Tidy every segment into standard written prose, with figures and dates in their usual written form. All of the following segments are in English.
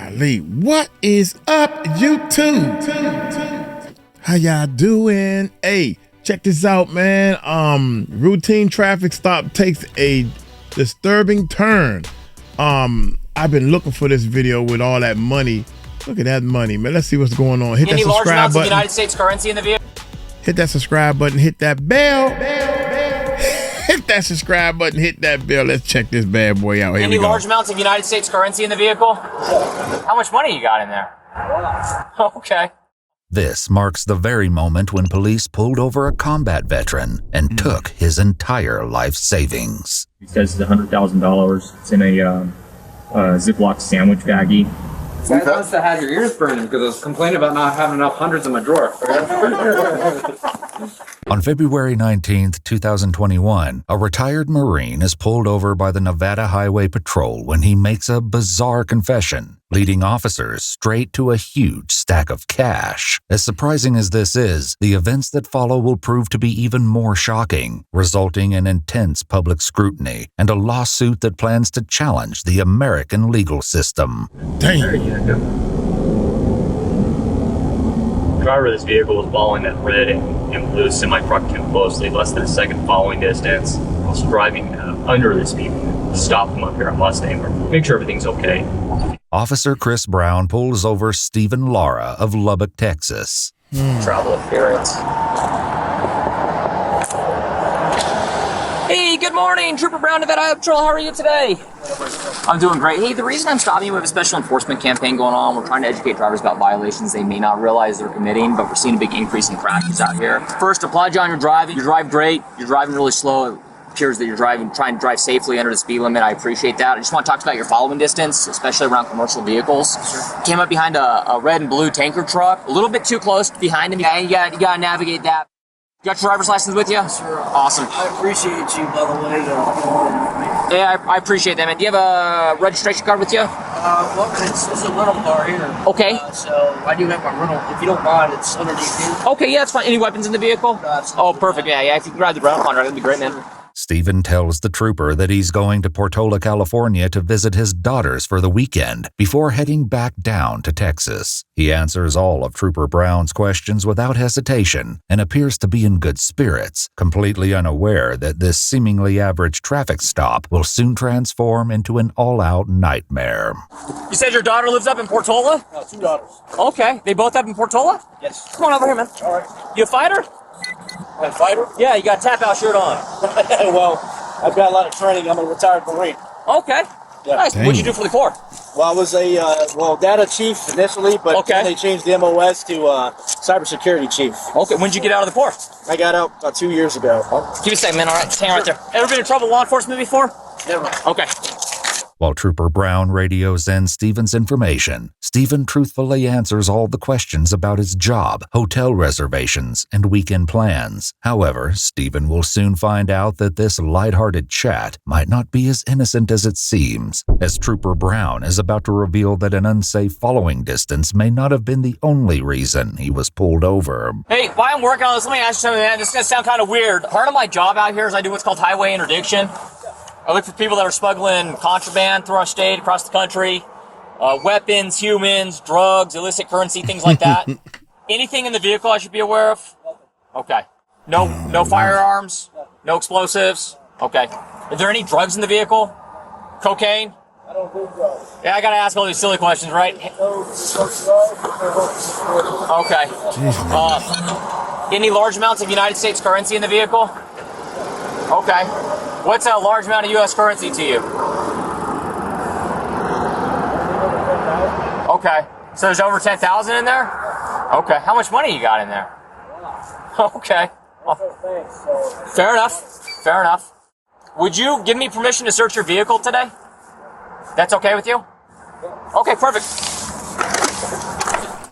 Golly, what is up, YouTube? How y'all doing? Hey, check this out, man. Routine traffic stop takes a disturbing turn. I've been looking for this video with all that money. Look at that money, man. Let's see what's going on. Hit that subscribe button. Any large amounts of United States currency in the vehicle? Hit that subscribe button. Hit that bell. Hit that subscribe button. Hit that bell. Let's check this bad boy out. Here Any we go. large amounts of United States currency in the vehicle? How much money you got in there? Okay. This marks the very moment when police pulled over a combat veteran and took his entire life savings. He says it's $100,000. It's in a Ziploc sandwich baggie. I must have had your ears burning because I was complaining about not having enough hundreds in my drawer. On February 19, 2021, a retired Marine is pulled over by the Nevada Highway Patrol when he makes a bizarre confession, leading officers straight to a huge stack of cash. As surprising as this is, the events that follow will prove to be even more shocking, resulting in intense public scrutiny and a lawsuit that plans to challenge the American legal system. Damn. The driver of this vehicle was following that red and blue semi-truck too closely, less than a second following distance. Also driving under this vehicle. Stop him up here on Mustang, make sure everything's okay. Officer Chris Brown pulls over Stephen Lara of Lubbock, Texas. Travel appearance. Hey, good morning, Trooper Brown, Nevada Highway Patrol. How are you today? I'm doing great. Hey, the reason I'm stopping you, we have a special enforcement campaign going on. We're trying to educate drivers about violations they may not realize they're committing, but we're seeing a big increase in crashes out here. First, applaud you on your driving. You drive great. You're driving really slow. It appears that you're trying to drive safely under the speed limit. I appreciate that. I just want to talk about your following distance, especially around commercial vehicles. Sure. Came up behind a red and blue tanker truck, a little bit too close behind him. You gotta navigate that. You got your driver's license with you? Sure. Awesome. I appreciate you, by the way. Yeah, I appreciate that, man. Do you have a registration card with you? Well, it's a rental car here. Okay. So I do have my rental. If you don't mind, it's underneath here. Okay, yeah, that's fine. Any weapons in the vehicle? Oh, perfect. Yeah. If you can grab the rental contract, that'd be great, man. Stephen tells the trooper that he's going to Portola, California to visit his daughters for the weekend before heading back down to Texas. He answers all of Trooper Brown's questions without hesitation and appears to be in good spirits, completely unaware that this seemingly average traffic stop will soon transform into an all-out nightmare. You said your daughter lives up in Portola? No, 2 daughters. Okay. They both up in Portola? Yes. Come on over here, man. All right. You a fighter? A fighter? Yeah, you got a tap-out shirt on. Well, I've got a lot of training. I'm a retired Marine. Okay. Yeah. Nice. What'd you do for the Corps? Well, I was a, data chief initially, but then they changed the MOS to cybersecurity chief. Okay. When'd you get out of the Corps? I got out about 2 years ago. Give me a second, man. All right. Just hang right there. Ever been in trouble with law enforcement before? Never. Okay. While Trooper Brown radios in Stephen's information, Stephen truthfully answers all the questions about his job, hotel reservations, and weekend plans. However, Stephen will soon find out that this lighthearted chat might not be as innocent as it seems, as Trooper Brown is about to reveal that an unsafe following distance may not have been the only reason he was pulled over. Hey, while I'm working on this, let me ask you something, man. This is going to sound kind of weird. Part of my job out here is I do what's called highway interdiction. I look for people that are smuggling contraband through our state, across the country, weapons, humans, drugs, illicit currency, things like that. Anything in the vehicle I should be aware of? Okay. No firearms? No explosives? Okay. Is there any drugs in the vehicle? Cocaine? I don't do drugs. Yeah, I gotta ask all these silly questions, right? Okay. Any large amounts of United States currency in the vehicle? Okay. What's a large amount of U.S. currency to you? Okay. So there's over 10,000 in there? Okay. How much money you got in there? Okay. Fair enough. Would you give me permission to search your vehicle today? That's okay with you? Okay, perfect.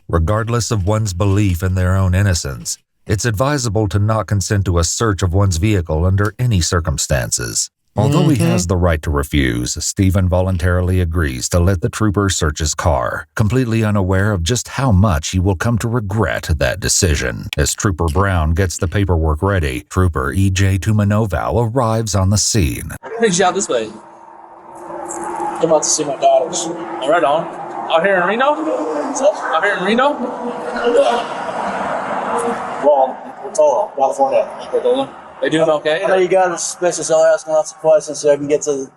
Regardless of one's belief in their own innocence, it's advisable to not consent to a search of one's vehicle under any circumstances. Although he has the right to refuse, Stephen voluntarily agrees to let the trooper search his car, completely unaware of just how much he will come to regret that decision. As Trooper Brown gets the paperwork ready, Trooper E.J. Tumanovau arrives on the scene. Big shot this way. I'm about to see my daughters. Right on. Out here in Reno? Out here in Reno? Well, Portola, California. Portola. They doing okay? I know you got a suspicious. Y'all asking lots of questions so I can get to.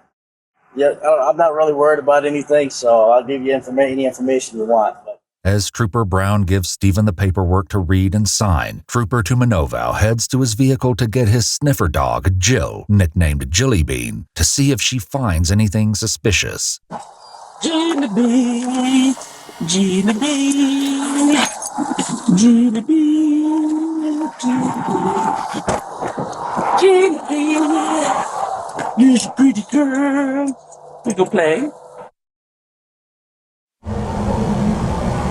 Yeah, I'm not really worried about anything, so I'll give you any information you want. But. As Trooper Brown gives Stephen the paperwork to read and sign, Trooper Tumanoval heads to his vehicle to get his sniffer dog, Jill, nicknamed Jillybean, to see if she finds anything suspicious. Jillybean, Jillybean, Jillybean, Jillybean, you're a pretty girl. We go play.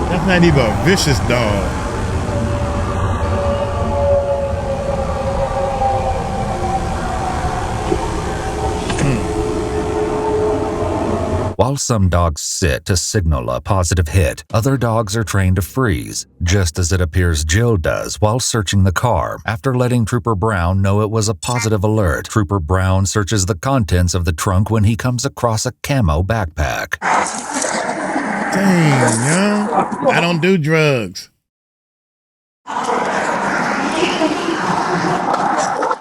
That's not even a vicious dog. While some dogs sit to signal a positive hit, other dogs are trained to freeze, just as it appears Jill does while searching the car. After letting Trooper Brown know it was a positive alert, Trooper Brown searches the contents of the trunk when he comes across a camo backpack. Dang, yo. I don't do drugs.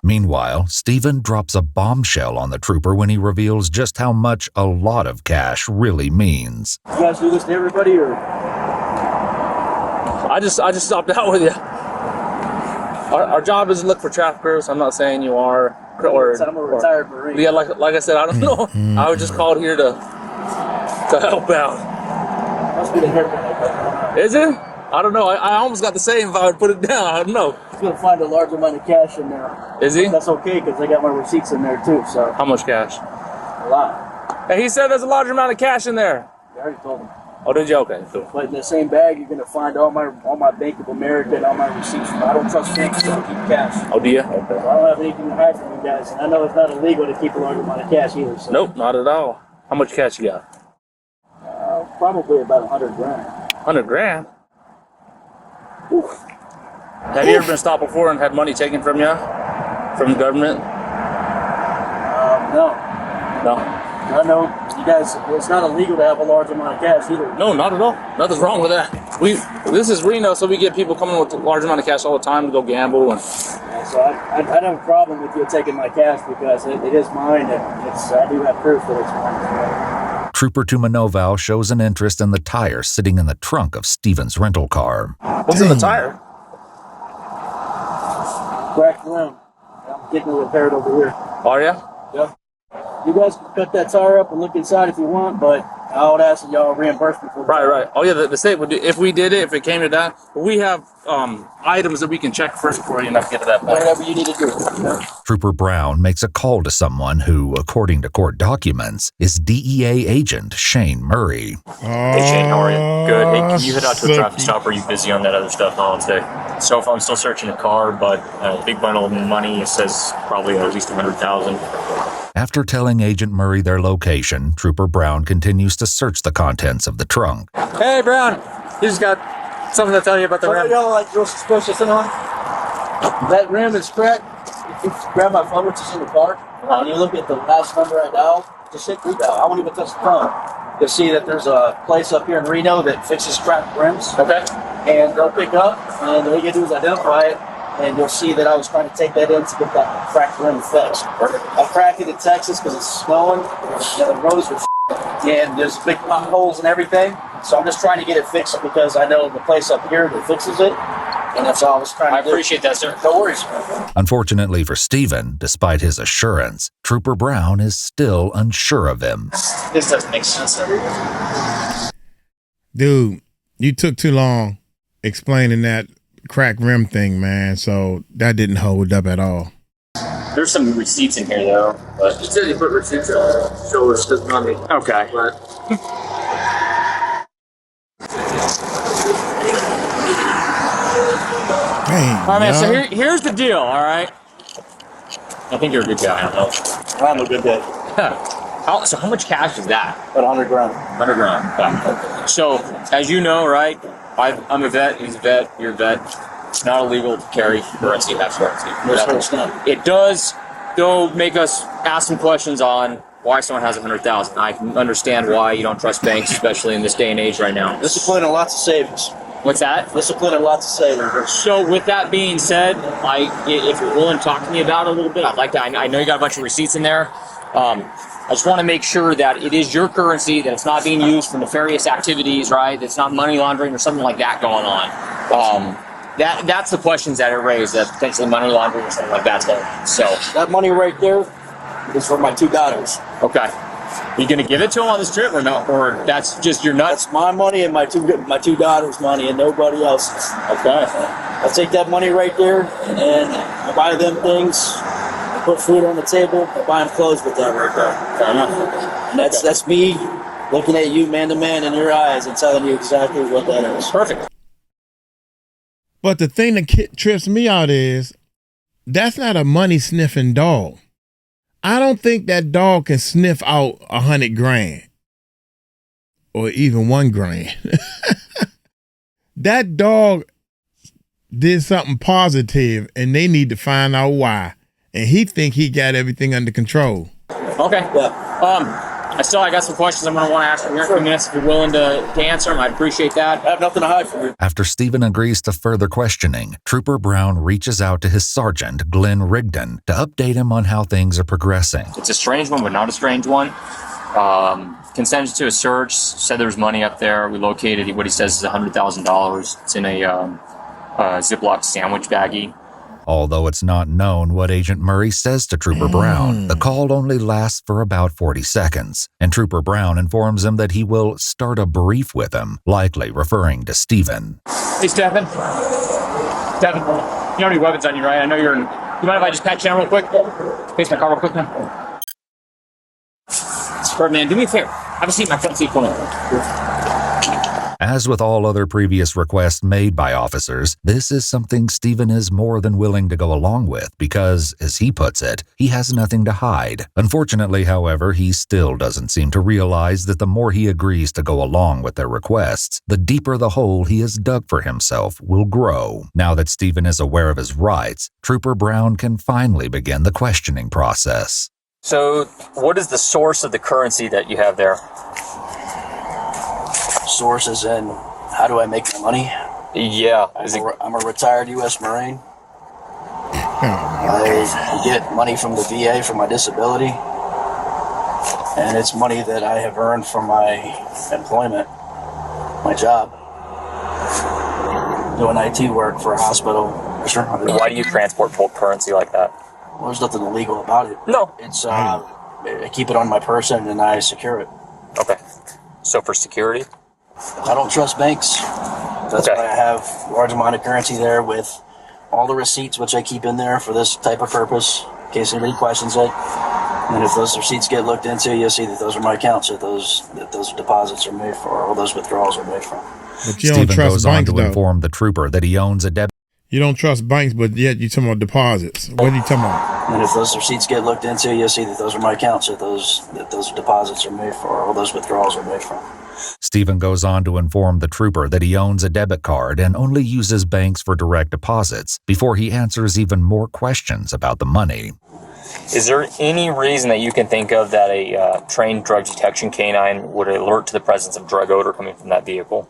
Meanwhile, Stephen drops a bombshell on the trooper when he reveals just how much a lot of cash really means. You guys do this to everybody, or? I just stopped out with you. Our job is to look for traffickers. I'm not saying you are. I'm a retired Marine. Yeah, like I said, I don't know. I was just called here to help out. Must be the haircut. Is it? I don't know. I almost got the same if I would put it down. I don't know. He's going to find a large amount of cash in there. Is he? That's okay, because I got my receipts in there, too, so. How much cash? A lot. And he said there's a large amount of cash in there. I already told him. Oh, did you? Okay, cool. But in the same bag, you're going to find all my Bank of America and all my receipts. I don't trust banks, so I keep cash. Oh, do you? Okay. So I don't have anything to hide from you guys, and I know it's not illegal to keep a large amount of cash either. So. Nope, not at all. How much cash you got? Probably about 100 grand. 100 grand? Whew. Have you ever been stopped before and had money taken from you? From the government? No. No? I know you guys, it's not illegal to have a large amount of cash either. No, not at all. Nothing's wrong with that. This is Reno, so we get people coming with a large amount of cash all the time to go gamble. And yeah, so I don't have a problem with you taking my cash because it is mine, and I do have proof that it's mine. Trooper Tumanoval shows an interest in the tire sitting in the trunk of Stephen's rental car. What's in the tire? Cracked rim. I'm getting it repaired over here. Are you? Yeah. You guys can cut that tire up and look inside if you want, but I would ask that y'all reimburse me for the tire. Right. Oh yeah, the state would do, if we did it, if it came to that. We have items that we can check first before you get to that point. Whatever you need to do. Yeah. Trooper Brown makes a call to someone who, according to court documents, is DEA agent Shane Murray. Hey Shane, how are you? Good. Hey, can you head out to a traffic stop? Or are you busy on that other stuff all day? So if I'm still searching a car, but a big bundle of money, it says probably at least 100,000. After telling Agent Murray their location, Trooper Brown continues to search the contents of the trunk. Hey Brown, you just got something to tell you about the rim. Y'all like real suspicious and all? That rim is cracked. If you grab my phone, which is in the car, and you look at the last number I dialed, just hit redial. I won't even touch the phone. You'll see that there's a place up here in Reno that fixes cracked rims. Okay. And they'll pick up, and all you gotta do is identify it, and you'll see that I was trying to take that in to get that cracked rim fixed. I cracked it in Texas because it's snowing, and the roads are and there's big potholes and everything. So I'm just trying to get it fixed because I know the place up here that fixes it, and that's all I was trying to do. I appreciate that, sir. No worries. Unfortunately for Stephen, despite his assurance, Trooper Brown is still unsure of him. This doesn't make sense. Dude, you took too long explaining that crack rim thing, man. So that didn't hold up at all. There's some receipts in here though. But You said you put receipts on. Show us the money. okay. But Dang, all right, man. So yo. here's the deal. All right. I think you're a good guy. I don't know. I'm a good day. So how much cash is that? About 100 grand. 100 grand. Yeah. So as you know, right? I'm a vet. He's a vet. You're a vet. It's not illegal to carry currency. That's currency. Yes, sir, it's not. It does, though, make us ask some questions on why someone has 100,000. I can understand why you don't trust banks, especially in this day and age right now. Discipline and lots of savings. What's that? Discipline and lots of savings. So with that being said, if you're willing to talk to me about it a little bit, I'd like to. I know you got a bunch of receipts in there. I just want to make sure that it is your currency, that it's not being used for nefarious activities, right? That it's not money laundering or something like that going on. That's the questions that are raised, that potentially money laundering or something like that's going on. So that money right there is for my 2 daughters. Okay. You gonna give it to them on this trip or no? Or that's just your nuts? That's my money and my two daughters' money and nobody else's. Okay. I take that money right there and I buy them things. Put food on the table, I buy them clothes with that right there. Fair enough. That's me looking at you man to man in your eyes and telling you exactly what that is. Perfect. But the thing that trips me out is that's not a money sniffing dog. I don't think that dog can sniff out 100 grand or even 1 grand. That dog did something positive and they need to find out why. And he think he got everything under control. Okay. Yeah. I got some questions I'm going to want to ask you here in a few minutes. If you're willing to answer them, I'd appreciate that. I have nothing to hide from you. After Stephen agrees to further questioning, Trooper Brown reaches out to his sergeant, Glenn Rigdon, to update him on how things are progressing. It's a strange one, but not a strange one. Consented to a search, said there was money up there. We located what he says is $100,000. It's in a Ziploc sandwich baggie. Although it's not known what Agent Murray says to Trooper Brown, the call only lasts for about 40 seconds, and Trooper Brown informs him that he will start a brief with him, likely referring to Stephen. Hey, Stephen. Stephen, you don't have any weapons on you, right? I know you're in... You mind if I just pat you down real quick? Face my car real quick, man. Perfect, man. Do me a favor. Have a seat in my front seat for me. As with all other previous requests made by officers, this is something Stephen is more than willing to go along with because, as he puts it, he has nothing to hide. Unfortunately, however, he still doesn't seem to realize that the more he agrees to go along with their requests, the deeper the hole he has dug for himself will grow. Now that Stephen is aware of his rights, Trooper Brown can finally begin the questioning process. So, what is the source of the currency that you have there? Sources in how do I make my money? Yeah. I'm a retired U.S. Marine. I get money from the VA for my disability. And it's money that I have earned from my employment, my job. Doing IT work for a hospital. Sure. Why do you transport bulk currency like that? Well, there's nothing illegal about it. No. It's I keep it on my person and I secure it. Okay. So for security? I don't trust banks. That's why I have a large amount of currency there with all the receipts, which I keep in there for this type of purpose, in case anybody questions it. And if those receipts get looked into, you'll see that those are my accounts, that those deposits are made for, or those withdrawals are made from. But you don't Stephen trust goes banks, on to though. inform the trooper that he owns a debit. You don't trust banks, but yet you're talking about deposits. What are you talking about? And if those receipts get looked into, you'll see that those are my accounts, that those deposits are made for, or those withdrawals are made from. Stephen goes on to inform the trooper that he owns a debit card and only uses banks for direct deposits before he answers even more questions about the money. Is there any reason that you can think of that a trained drug detection canine would alert to the presence of drug odor coming from that vehicle?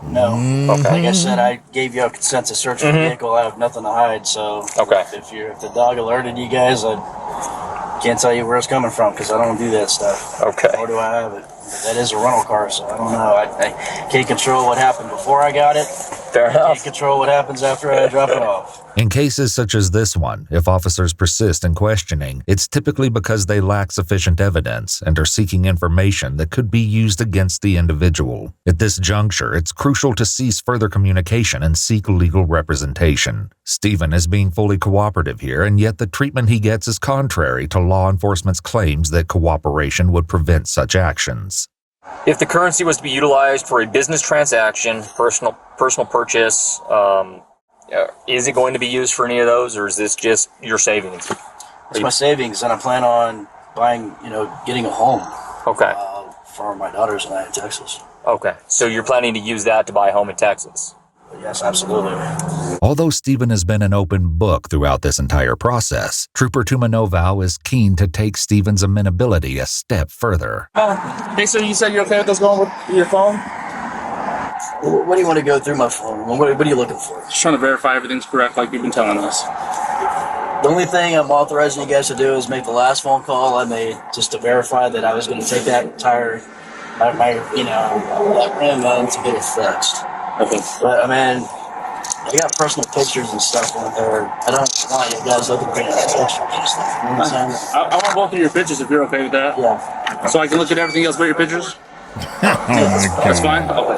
No. Okay. Like I said, I gave you a consent to search the vehicle. I have nothing to hide. So if the dog alerted you guys, I can't tell you where it's coming from because I don't do that stuff. Okay. Nor do I have it. That is a rental car, so I don't know. I can't control what happened before I got it. Fair enough. I can't control what happens after I drop it off. In cases such as this one, if officers persist in questioning, it's typically because they lack sufficient evidence and are seeking information that could be used against the individual. At this juncture, it's crucial to cease further communication and seek legal representation. Stephen is being fully cooperative here, and yet the treatment he gets is contrary to law enforcement's claims that cooperation would prevent such actions. If the currency was to be utilized for a business transaction, personal purchase, is it going to be used for any of those, or is this just your savings? It's my savings, and I plan on buying, getting a home. Okay. For my daughters and I in Texas. Okay. So you're planning to use that to buy a home in Texas? Yes, absolutely. Although Stephen has been an open book throughout this entire process, Trooper Tumanovow is keen to take Stephen's amenability a step further. Hey, sir, you said you're okay with us going with your phone? What do you want to go through my phone? What are you looking for? Just trying to verify everything's correct like you've been telling us. The only thing I'm authorizing you guys to do is make the last phone call I made just to verify that I was going to take that entire, that rim to get it fixed. Okay. But, I mean, I got personal pictures and stuff on there. I don't want you guys looking at pictures and stuff. You know what I'm saying? I want both of your pictures if you're okay with that. Yeah. So I can look at everything else but your pictures? That's fine? Okay.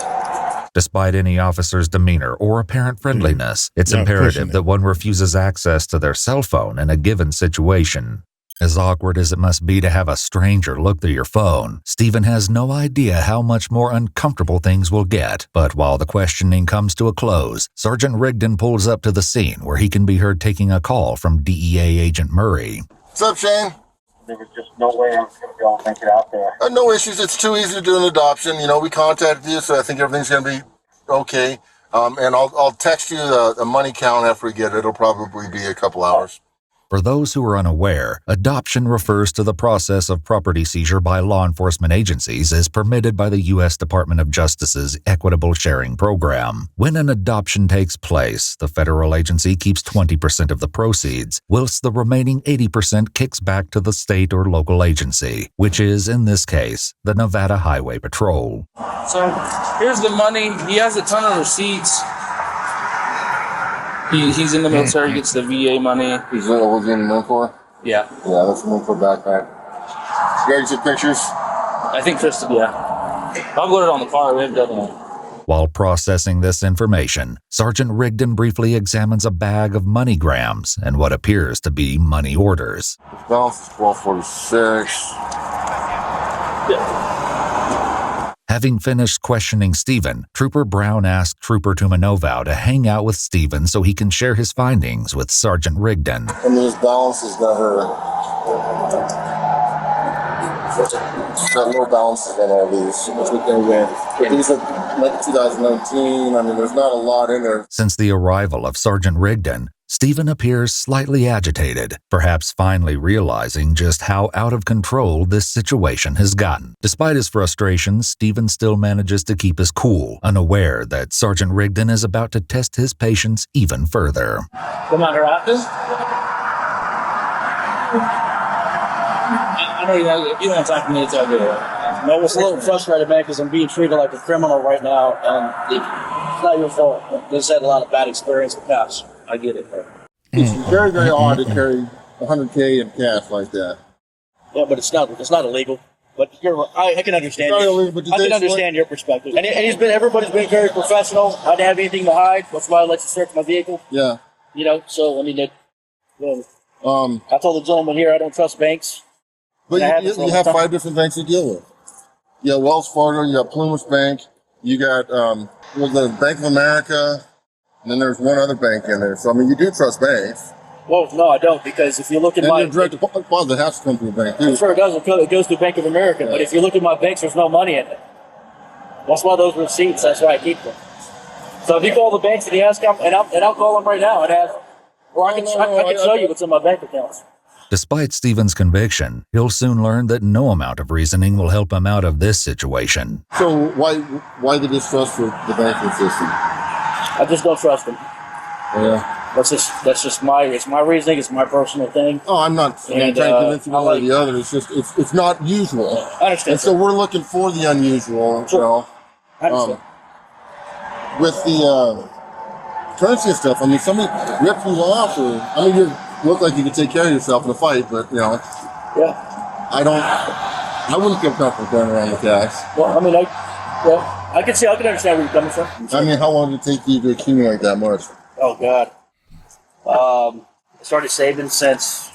Despite any officer's demeanor or apparent friendliness, it's imperative that one refuses access to their cell phone in a given situation. As awkward as it must be to have a stranger look through your phone, Stephen has no idea how much more uncomfortable things will get. But while the questioning comes to a close, Sergeant Rigdon pulls up to the scene where he can be heard taking a call from DEA Agent Murray. What's up, Shane? There was just no way I was going to be able to make it out there. No issues. It's too easy to do an adoption. You know, we contacted you, so I think everything's going to be okay. And I'll text you the money count after we get it. It'll probably be a couple hours. For those who are unaware, adoption refers to the process of property seizure by law enforcement agencies as permitted by the U.S. Department of Justice's Equitable Sharing Program. When an adoption takes place, the federal agency keeps 20% of the proceeds, whilst the remaining 80% kicks back to the state or local agency, which is, in this case, the Nevada Highway Patrol. So here's the money. He has a ton of receipts. He's in the military, gets the VA money. He's what was he in the military for? Yeah. Yeah, that's the military backpack. You guys get pictures? I think Kristen, yeah. I'll put it on the car. We haven't done that. While processing this information, Sergeant Rigdon briefly examines a bag of moneygrams and what appears to be money orders. His balance is 1246. Yeah. Having finished questioning Stephen, Trooper Brown asked Trooper Tumanovow to hang out with Stephen so he can share his findings with Sergeant Rigdon. I mean, his balance has got low balances on all these. But these are like 2019. I mean, there's not a lot in there. Since the arrival of Sergeant Rigdon, Stephen appears slightly agitated, perhaps finally realizing just how out of control this situation has gotten. Despite his frustrations, Stephen still manages to keep his cool, unaware that Sergeant Rigdon is about to test his patience even further. Commander Atkins? I know you don't attack me, it's all good. I was a little frustrated, man, because I'm being treated like a criminal right now, and it's not your fault. They've had a lot of bad experience in the past. I get it, bro. It's very, very hard to carry $100K in cash like that. Yeah, but it's not illegal. But I can understand. It's not illegal, but I can understand your perspective. And everybody's been very professional. I didn't have anything to hide. That's why I let you search my vehicle. Yeah. You know, so I mean, I told the gentleman here I don't trust banks. But you have 5 different banks to deal with. You got Wells Fargo, you got Plymouth Bank, you got the Bank of America, and then there's one other bank in there. So I mean, you do trust banks. Well, no, I don't, because if you look at and my direct deposit has to come through a bank too. I'm sure it does. It goes to Bank of America. Yeah. But if you look at my banks, there's no money in it. That's why those receipts. That's why I keep them. So if you call the banks and you ask them, and I'll call them right now and ask, or I can show you what's in my bank accounts. Despite Stephen's conviction, he'll soon learn that no amount of reasoning will help him out of this situation. So why the distrust for the banking system? I just don't trust them. Yeah. That's just my reasoning. It's my personal thing. Oh, I'm not trying to convince you one or the other. It's just it's not usual. I understand. And so we're looking for the unusual. Sure. You know, I understand. With the currency and stuff. I mean, somebody ripped you off, or I mean, you look like you could take care of yourself in a fight, but you know, yeah, I wouldn't feel comfortable going around with cash. Well, I mean, I can understand where you're coming from. I mean, how long did it take you to accumulate that much? Oh God. I started saving since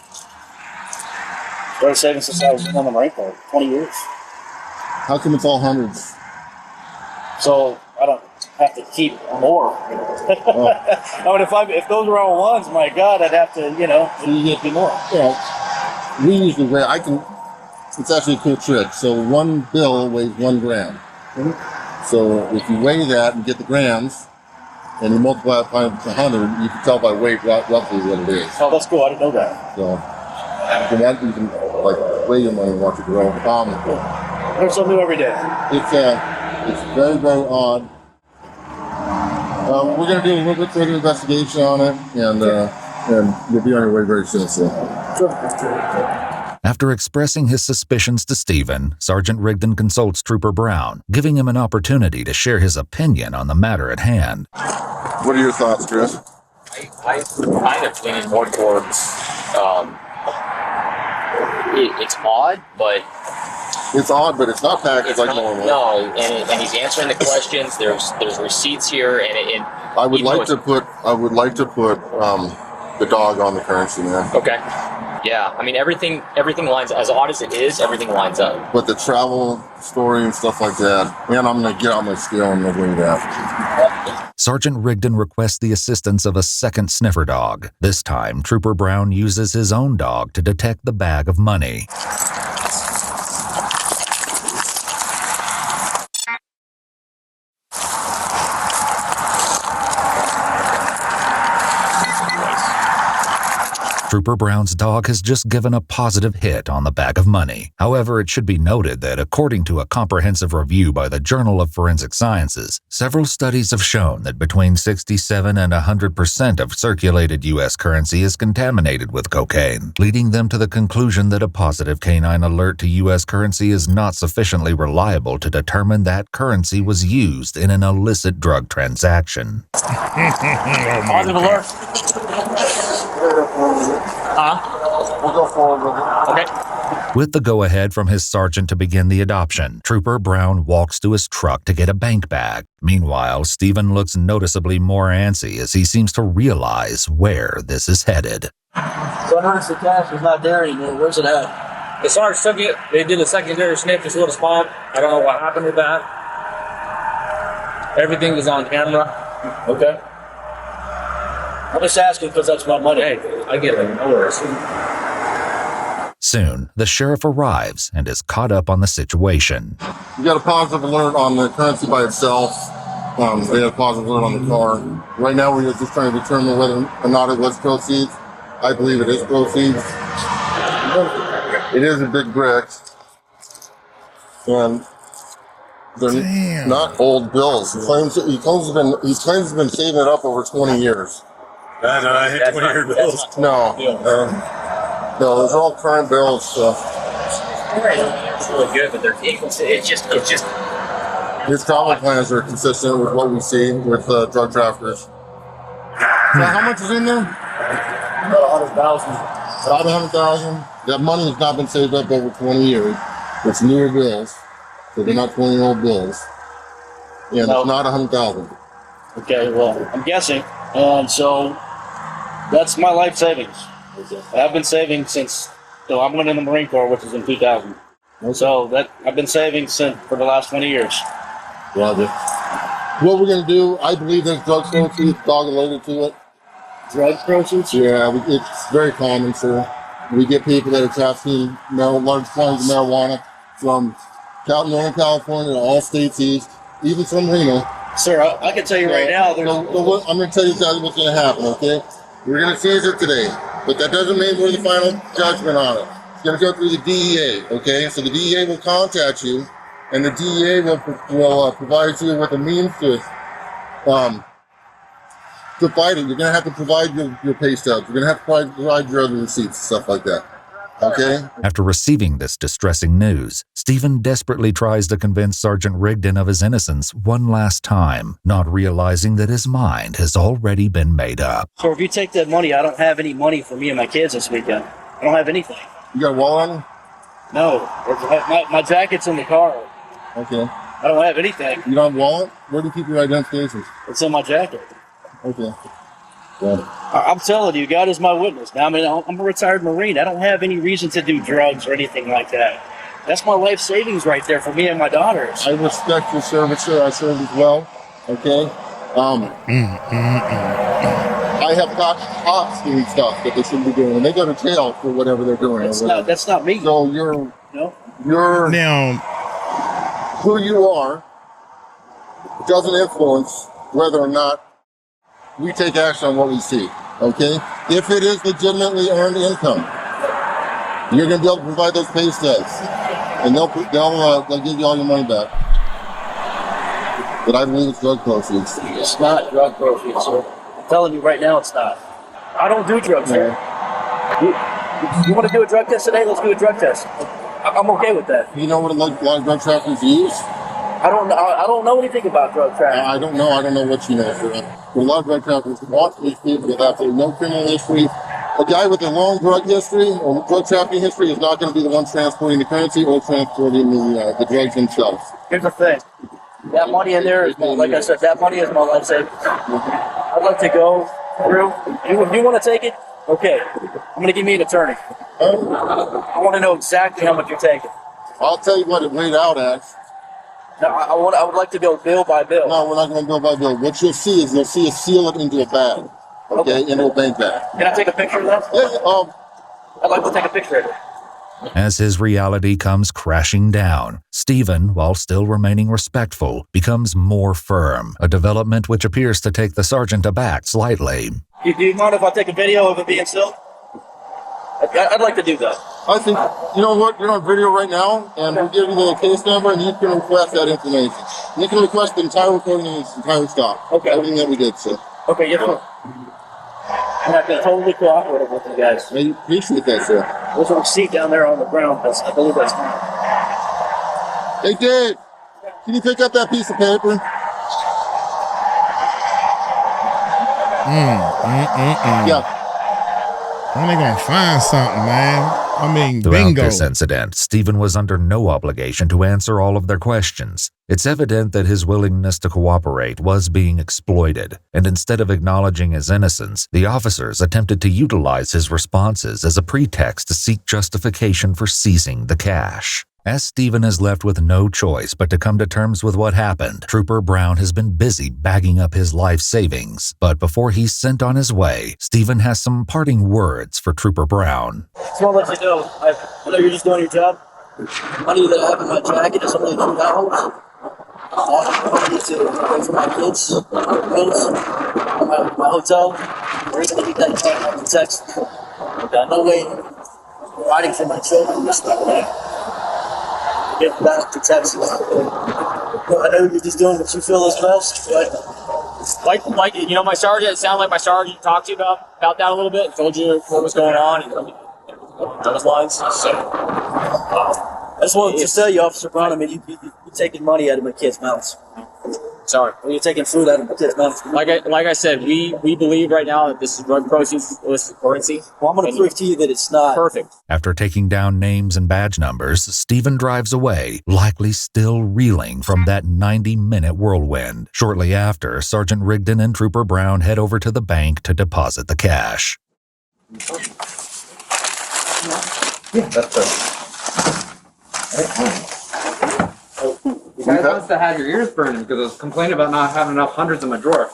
I was in the Marine Corps, 20 years. How come it's all hundreds? So I don't have to keep more. Oh. I mean, if those were all ones, my God, I'd have to, so you get more. Yeah, we usually weigh. It's actually a cool trick. So one bill weighs 1 gram. Mm-hmm. So if you weigh that and get the grams, and you multiply it times 100, you can tell by weight roughly what it is. Oh, that's cool. I didn't know that. So you can like weigh your money and watch it grow. Learn something new every day. It's very, very odd. We're going to do a little bit further investigation on it, and you'll be on your way very soon. So. After expressing his suspicions to Stephen, Sergeant Rigdon consults Trooper Brown, giving him an opportunity to share his opinion on the matter at hand. What are your thoughts, Chris? I kind of leaning more towards it's odd, but it's not packaged like normal. No, and he's answering the questions. There's receipts here, and I would like to put the dog on the currency, man. Okay. Yeah, I mean everything lines, as odd as it is, everything lines up. But the travel story and stuff like that, man, I'm gonna get on my scale and weigh that. Sergeant Rigdon requests the assistance of a second sniffer dog. This time, Trooper Brown uses his own dog to detect the bag of money. Trooper Brown's dog has just given a positive hit on the bag of money. However, it should be noted that according to a comprehensive review by the Journal of Forensic Sciences, several studies have shown that between 67 and 100% of circulated U.S. currency is contaminated with cocaine, leading them to the conclusion that a positive canine alert to U.S. currency is not sufficiently reliable to determine that currency was used in an illicit drug transaction. Positive alert. We'll go forward with it. Okay. With the go-ahead from his sergeant to begin the adoption, Trooper Brown walks to his truck to get a bank bag. Meanwhile, Stephen looks noticeably more antsy as he seems to realize where this is headed. So I noticed the cash is not there anymore. Where's it at? The Sarge took it. They did a secondary sniff, just a little spot. I don't know what happened with that. Everything is on camera. Okay. I'm just asking because that's my money. Hey, I get it. No worries. Soon, the sheriff arrives and is caught up on the situation. You got a positive alert on the currency by itself. They had a positive alert on the car. Right now, we're just trying to determine whether or not it was proceeds. I believe it is proceeds. It is a big brick. And they're not old bills. He claims he's been saving it up over 20 years. No, I hit 20-year bills. No, those are all current bills. So. It's really good, but it's just. His travel plans are consistent with what we see with drug traffickers. So how much is in there? About 100,000. About 100,000. That money has not been saved up over 20 years. It's newer bills, so they're not 20-year-old bills. Yeah, no. It's not 100,000. Okay, well, I'm guessing. So that's my life savings. I've been saving since I went in the Marine Corps, which is in 2000. Okay. So I've been saving for the last 20 years. Roger. What we're going to do, I believe there's drug proceeds dog related to it. Drug proceeds? Yeah, it's very common, sir. We get people that are trafficking large quantities of marijuana from Northern California to all states east, even from Reno. Sir, I can tell you right now. I'm going to tell you exactly what's going to happen, okay? We're going to seize it today, but that doesn't mean we're the final judgment on it. It's going to go through the DEA, okay? So the DEA will contact you, and the DEA will provide you with a means to fight it. You're going to have to provide your pay stubs. You're going to have to provide your other receipts, stuff like that. Okay. After receiving this distressing news, Stephen desperately tries to convince Sergeant Rigdon of his innocence one last time, not realizing that his mind has already been made up. So if you take that money, I don't have any money for me and my kids this weekend. I don't have anything. You got a wallet on you? No. My jacket's in the car. Okay. I don't have anything. You don't have a wallet? Where do you keep your identifications? It's in my jacket. Okay. Got it. I'm telling you, God is my witness. Now, I mean, I'm a retired Marine. I don't have any reason to do drugs or anything like that. That's my life savings right there for me and my daughters. I respect your service, sir. I serve as well. Okay. I have got cops doing stuff that they shouldn't be doing, and they go to jail for whatever they're doing. That's not me. So you're now who you are doesn't influence whether or not we take action on what we see, okay? If it is legitimately earned income, you're going to be able to provide those pay stubs, and they'll give you all your money back. But I believe it's drug proceeds. It's not drug proceeds, sir. I'm telling you right now, it's not. I don't do drugs, sir. You want to do a drug test today? Let's do a drug test. I'm okay with that. You know what a lot of drug traffickers use? I don't know anything about drug trafficking. I don't know what you know, sir. But a lot of drug traffickers want these people with absolutely no criminal history. A guy with a long drug history or drug trafficking history is not going to be the one transporting the currency or transporting the drugs themselves. Here's the thing. That money in there is, like I said, that money is my life savings. I'd like to go through. If you want to take it, okay. I'm going to give me an attorney. I want to know exactly how much you're taking. I'll tell you what it weighed out at. No, I would like to go bill by bill. No, we're not going to bill by bill. What you'll see is a seal it into a bag, okay, into a bank bag. Can I take a picture of that? Yeah. I'd like to take a picture of it. As his reality comes crashing down, Stephen, while still remaining respectful, becomes more firm, a development which appears to take the sergeant aback slightly. Do you mind if I take a video of it being still? I'd like to do that. I think, you know what, you're on video right now, and we'll give you the case number, and you can request that information. You can request the entire recording and its entire stop. Okay. Everything that we did, sir. Okay, yes, sir. And I've been totally cooperative with you guys. I appreciate that, sir. There's a receipt down there on the ground. I believe that's mine. Hey, Dave, can you pick up that piece of paper? Yeah. When they gonna find something, man? I mean, Throughout bingo. this incident, Stephen was under no obligation to answer all of their questions. It's evident that his willingness to cooperate was being exploited, and instead of acknowledging his innocence, the officers attempted to utilize his responses as a pretext to seek justification for seizing the cash. As Stephen is left with no choice but to come to terms with what happened, Trooper Brown has been busy bagging up his life savings. But before he's sent on his way, Stephen has some parting words for Trooper Brown. Just want to let you know, I know you're just doing your job. Money that I have in my jacket is only $2. I need to pay for my kids, my bills, my hotel. We're going to get that check off the text. Got no way providing for my children. Just not way. Get back to Texas. I know you're just doing what you feel is best, but Like you know, my sergeant. It sounded like my sergeant talked to you about that a little bit. Told you what was going on and those lines. So I just wanted to tell you, Officer Brown. I mean, you're taking money out of my kids' mouths. sorry. Or you're taking food out of my kids' mouths. Like I said, we believe right now that this is drug proceeds, illicit currency. Well, I'm going to prove to you that it's not. Perfect. After taking down names and badge numbers, Stephen drives away, likely still reeling from that 90-minute whirlwind. Shortly after, Sergeant Rigdon and Trooper Brown head over to the bank to deposit the cash. Yeah, that's perfect. You guys must have had your ears burning because I was complaining about not having enough hundreds in my drawer.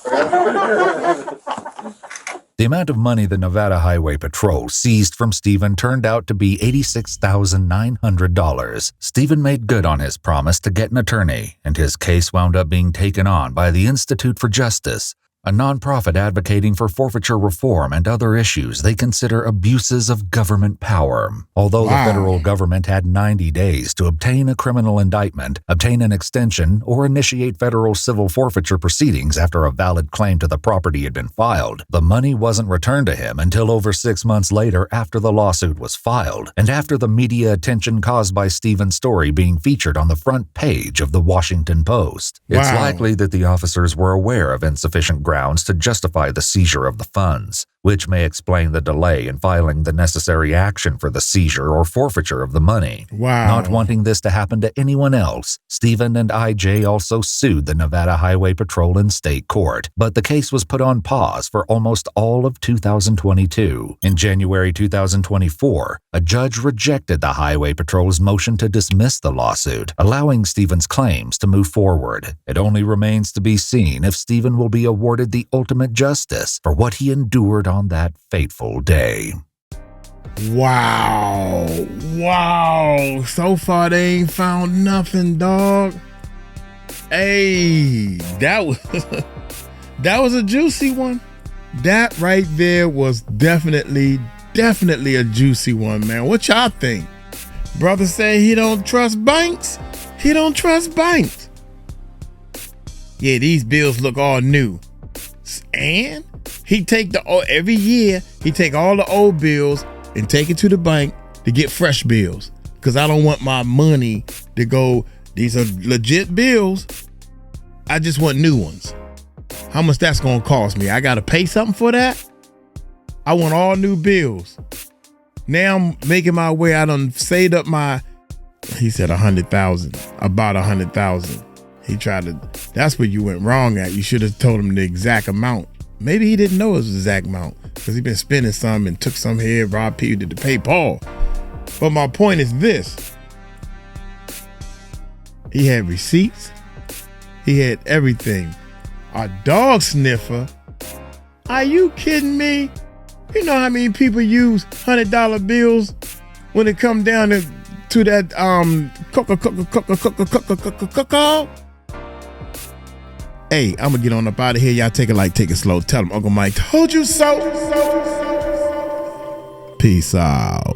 The amount of money the Nevada Highway Patrol seized from Stephen turned out to be $86,900. Stephen made good on his promise to get an attorney, and his case wound up being taken on by the Institute for Justice, a nonprofit advocating for forfeiture reform and other issues they consider abuses of government power. Although the federal government had 90 days to obtain a criminal indictment, obtain an extension, or initiate federal civil forfeiture proceedings after a valid claim to the property had been filed, the money wasn't returned to him until over 6 months later after the lawsuit was filed, and after the media attention caused by Stephen's story being featured on the front page of the Washington Post. It's likely that the officers were aware of insufficient grounds to justify the seizure of the funds, which may explain the delay in filing the necessary action for the seizure or forfeiture of the money. Not wanting this to happen to anyone else, Stephen and IJ also sued the Nevada Highway Patrol in state court, but the case was put on pause for almost all of 2022. In January 2024, a judge rejected the Highway Patrol's motion to dismiss the lawsuit, allowing Stephen's claims to move forward. It only remains to be seen if Stephen will be awarded the ultimate justice for what he endured on that fateful day. Wow. So far they ain't found nothing, dog. Hey, that was that was a juicy one. That right there was definitely a juicy one, man. What y'all think? Brother say he don't trust banks. He don't trust banks. Yeah, these bills look all new. And he take every year, he take all the old bills and take it to the bank to get fresh bills. Because I don't want my money to go, these are legit bills. I just want new ones. How much that's going to cost me? I got to pay something for that? I want all new bills. Now I'm making my way. I done saved up he said 100,000, about 100,000. He tried to, that's where you went wrong at. You should have told him the exact amount. Maybe he didn't know it was the exact amount because he been spending some and took some here, robbed people to pay Paul. But my point is this. He had receipts. He had everything. A dog sniffer? Are you kidding me? You know how many people use $100 bills when it come down to that call? Hey, I'm gonna get on up out of here. Y'all take it slow. Tell them Uncle Mike told you so. Peace out.